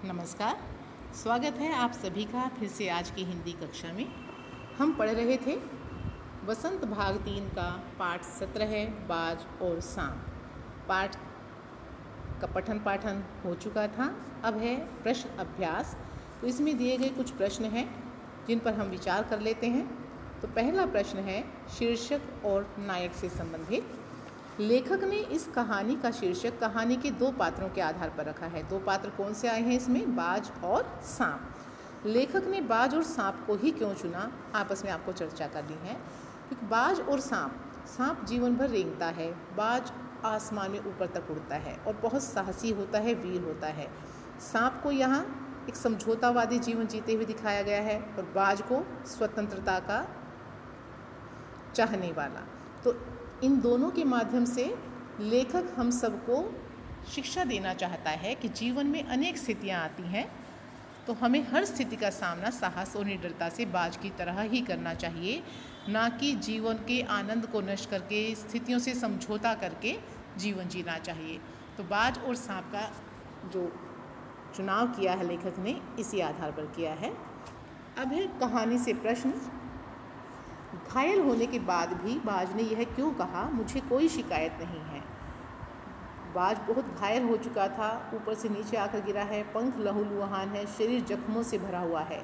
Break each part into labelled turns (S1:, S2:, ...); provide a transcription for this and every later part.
S1: नमस्कार। स्वागत है आप सभी का फिर से आज की हिंदी कक्षा में। हम पढ़ रहे थे वसंत भाग 3 का पाठ 17 है बाज और सांप। पाठ का पठन पाठन हो चुका था। अब है प्रश्न अभ्यास। तो इसमें दिए गए कुछ प्रश्न हैं जिन पर हम विचार कर लेते हैं। तो पहला प्रश्न है शीर्षक और नायक से संबंधित। लेखक ने इस कहानी का शीर्षक कहानी के दो पात्रों के आधार पर रखा है। दो पात्र कौन से आए हैं इसमें? बाज और सांप। लेखक ने बाज और सांप को ही क्यों चुना, आपस में आपको चर्चा करनी है। क्योंकि बाज और सांप जीवन भर रेंगता है। बाज आसमान में ऊपर तक उड़ता है और बहुत साहसी होता है, वीर होता है। सांप को यहाँ एक समझौतावादी जीवन जीते हुए दिखाया गया है और बाज को स्वतंत्रता का चाहने वाला। तो इन दोनों के माध्यम से लेखक हम सबको शिक्षा देना चाहता है कि जीवन में अनेक स्थितियाँ आती हैं, तो हमें हर स्थिति का सामना साहस और निडरता से बाज की तरह ही करना चाहिए, ना कि जीवन के आनंद को नष्ट करके स्थितियों से समझौता करके जीवन जीना चाहिए। तो बाज और सांप का जो चुनाव किया है लेखक ने, इसी आधार पर किया है। अब है कहानी से प्रश्न। घायल होने के बाद भी बाज ने यह क्यों कहा, मुझे कोई शिकायत नहीं है। बाज बहुत घायल हो चुका था, ऊपर से नीचे आकर गिरा है, पंख लहूलुहान है, शरीर जख्मों से भरा हुआ है।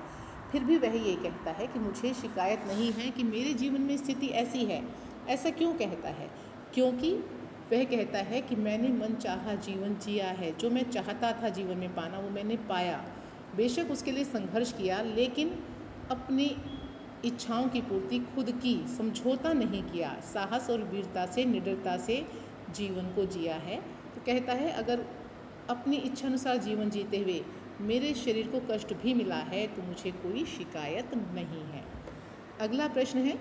S1: फिर भी वह ये कहता है कि मुझे शिकायत नहीं है कि मेरे जीवन में स्थिति ऐसी है। ऐसा क्यों कहता है? क्योंकि वह कहता है कि मैंने मन चाहा जीवन जिया है। जो मैं चाहता था जीवन में पाना, वो मैंने पाया। बेशक उसके लिए संघर्ष किया, लेकिन अपनी इच्छाओं की पूर्ति खुद की, समझौता नहीं किया। साहस और वीरता से, निडरता से जीवन को जिया है। तो कहता है अगर अपनी इच्छा अनुसार जीवन जीते हुए मेरे शरीर को कष्ट भी मिला है तो मुझे कोई शिकायत नहीं है। अगला प्रश्न है,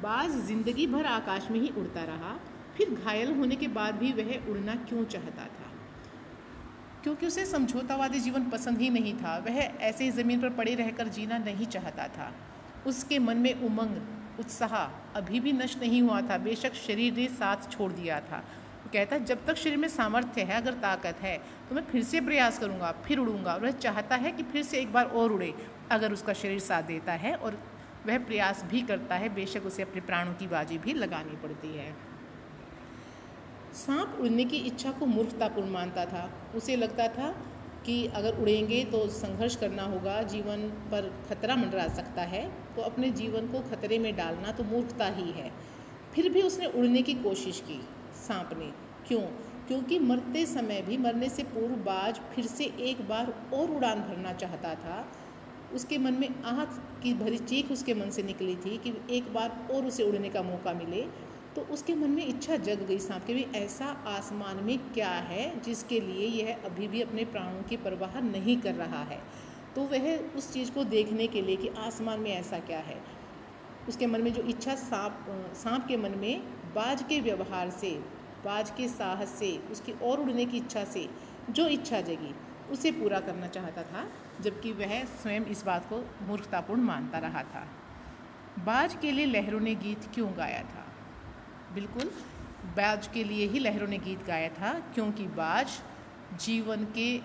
S1: बाज जिंदगी भर आकाश में ही उड़ता रहा, फिर घायल होने के बाद भी वह उड़ना क्यों चाहता था? क्योंकि उसे समझौतावादी जीवन पसंद ही नहीं था। वह ऐसे ही ज़मीन पर पड़े रहकर जीना नहीं चाहता था। उसके मन में उमंग, उत्साह अभी भी नष्ट नहीं हुआ था। बेशक शरीर ने साथ छोड़ दिया था। वो कहता है जब तक शरीर में सामर्थ्य है, अगर ताकत है, तो मैं फिर से प्रयास करूँगा, फिर उड़ूंगा। वह चाहता है कि फिर से एक बार और उड़े, अगर उसका शरीर साथ देता है, और वह प्रयास भी करता है। बेशक उसे अपने प्राणों की बाजी भी लगानी पड़ती है। सांप उड़ने की इच्छा को मूर्खतापूर्ण मानता था। उसे लगता था कि अगर उड़ेंगे तो संघर्ष करना होगा, जीवन पर खतरा मंडरा सकता है, तो अपने जीवन को खतरे में डालना तो मूर्खता ही है। फिर भी उसने उड़ने की कोशिश की, सांप ने। क्यों? क्योंकि मरते समय भी, मरने से पूर्व बाज फिर से एक बार और उड़ान भरना चाहता था। उसके मन में आह की भरी चीख उसके मन से निकली थी कि एक बार और उसे उड़ने का मौका मिले। तो उसके मन में इच्छा जग गई सांप के भी, ऐसा आसमान में क्या है जिसके लिए यह अभी भी अपने प्राणों की परवाह नहीं कर रहा है। तो वह उस चीज़ को देखने के लिए कि आसमान में ऐसा क्या है, उसके मन में जो इच्छा, सांप के मन में बाज के व्यवहार से, बाज के साहस से, उसकी और उड़ने की इच्छा से जो इच्छा जगी, उसे पूरा करना चाहता था, जबकि वह स्वयं इस बात को मूर्खतापूर्ण मानता रहा था। बाज के लिए लहरों ने गीत क्यों गाया था? बिल्कुल, बाज के लिए ही लहरों ने गीत गाया था, क्योंकि बाज जीवन के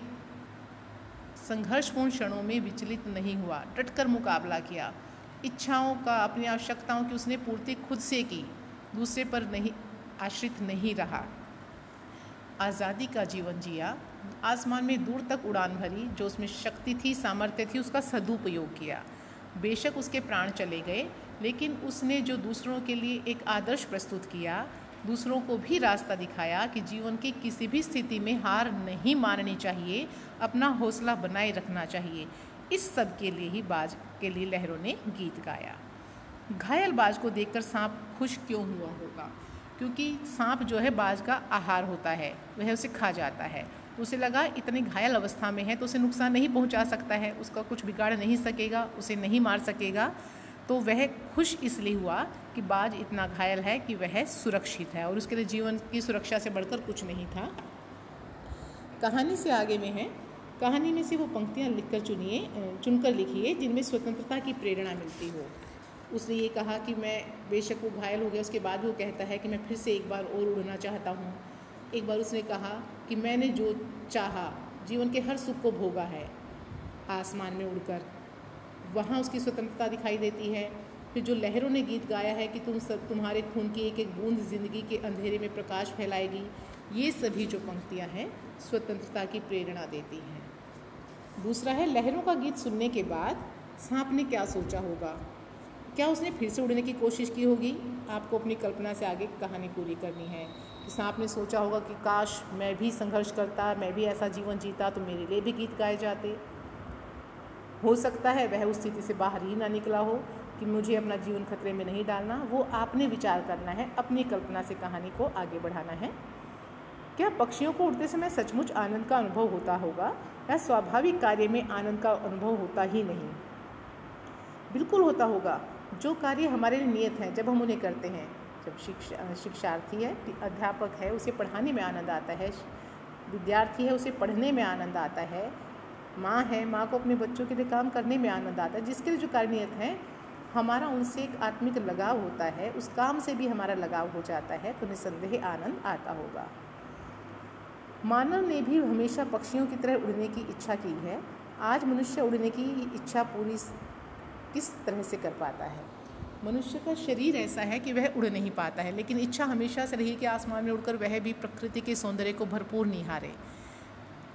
S1: संघर्षपूर्ण क्षणों में विचलित नहीं हुआ, डटकर मुकाबला किया। इच्छाओं का, अपनी आवश्यकताओं की उसने पूर्ति खुद से की, दूसरे पर नहीं आश्रित नहीं रहा। आज़ादी का जीवन जिया, आसमान में दूर तक उड़ान भरी, जो उसमें शक्ति थी, सामर्थ्य थी, उसका सदुपयोग किया। बेशक उसके प्राण चले गए, लेकिन उसने जो दूसरों के लिए एक आदर्श प्रस्तुत किया, दूसरों को भी रास्ता दिखाया कि जीवन की किसी भी स्थिति में हार नहीं माननी चाहिए, अपना हौसला बनाए रखना चाहिए। इस सब के लिए ही बाज के लिए लहरों ने गीत गाया। घायल बाज को देखकर सांप खुश क्यों हुआ होगा? क्योंकि सांप जो है बाज का आहार होता है, वह उसे खा जाता है। तो उसे लगा इतनी घायल अवस्था में है तो उसे नुकसान नहीं पहुंचा सकता है, उसका कुछ बिगाड़ नहीं सकेगा, उसे नहीं मार सकेगा। तो वह खुश इसलिए हुआ कि बाज इतना घायल है कि वह सुरक्षित है, और उसके लिए जीवन की सुरक्षा से बढ़कर कुछ नहीं था। कहानी से आगे में है, कहानी में से वो पंक्तियाँ चुनकर लिखिए जिनमें स्वतंत्रता की प्रेरणा मिलती हो। उसने ये कहा कि मैं, बेशक वो घायल हो गया, उसके बाद वो कहता है कि मैं फिर से एक बार और उड़ना चाहता हूँ। एक बार उसने कहा कि मैंने जो चाहा जीवन के हर सुख को भोगा है आसमान में उड़कर, वहाँ उसकी स्वतंत्रता दिखाई देती है। फिर जो लहरों ने गीत गाया है कि तुम्हारे खून की एक एक बूंद ज़िंदगी के अंधेरे में प्रकाश फैलाएगी, ये सभी जो पंक्तियाँ हैं स्वतंत्रता की प्रेरणा देती हैं। दूसरा है, लहरों का गीत सुनने के बाद सांप ने क्या सोचा होगा? क्या उसने फिर से उड़ने की कोशिश की होगी? आपको अपनी कल्पना से आगे कहानी पूरी करनी है। कि सांप ने सोचा होगा कि काश मैं भी संघर्ष करता, मैं भी ऐसा जीवन जीता तो मेरे लिए भी गीत गाए जाते। हो सकता है वह उस स्थिति से बाहर ही ना निकला हो कि मुझे अपना जीवन खतरे में नहीं डालना। वो आपने विचार करना है, अपनी कल्पना से कहानी को आगे बढ़ाना है। क्या पक्षियों को उड़ते समय सचमुच आनंद का अनुभव होता होगा या स्वाभाविक कार्य में आनंद का अनुभव होता ही नहीं? बिल्कुल होता होगा। जो कार्य हमारे लिए नियत हैं, जब हम उन्हें करते हैं, जब शिक्षार्थी है, अध्यापक है, उसे पढ़ाने में आनंद आता है, विद्यार्थी है, उसे पढ़ने में आनंद आता है, माँ है, माँ को अपने बच्चों के लिए काम करने में आनंद आता है। जिसके लिए जो कार्य नियत है, हमारा उनसे एक आत्मिक लगाव होता है, उस काम से भी हमारा लगाव हो जाता है, तो निसंदेह आनंद आता होगा। मानव ने भी हमेशा पक्षियों की तरह उड़ने की इच्छा की है। आज मनुष्य उड़ने की इच्छा पूरी किस तरह से कर पाता है? मनुष्य का शरीर ऐसा है कि वह उड़ नहीं पाता है, लेकिन इच्छा हमेशा से रही कि आसमान में उड़कर वह भी प्रकृति के सौंदर्य को भरपूर निहारे।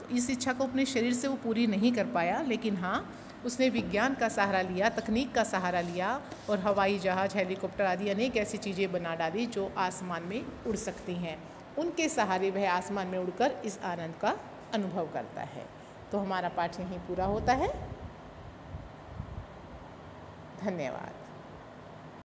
S1: तो इस इच्छा को अपने शरीर से वो पूरी नहीं कर पाया, लेकिन हाँ, उसने विज्ञान का सहारा लिया, तकनीक का सहारा लिया और हवाई जहाज़, हेलीकॉप्टर आदि अनेक ऐसी चीज़ें बना डाली जो आसमान में उड़ सकती हैं। उनके सहारे वह आसमान में उड़कर इस आनंद का अनुभव करता है। तो हमारा पाठ यहीं पूरा होता है। धन्यवाद।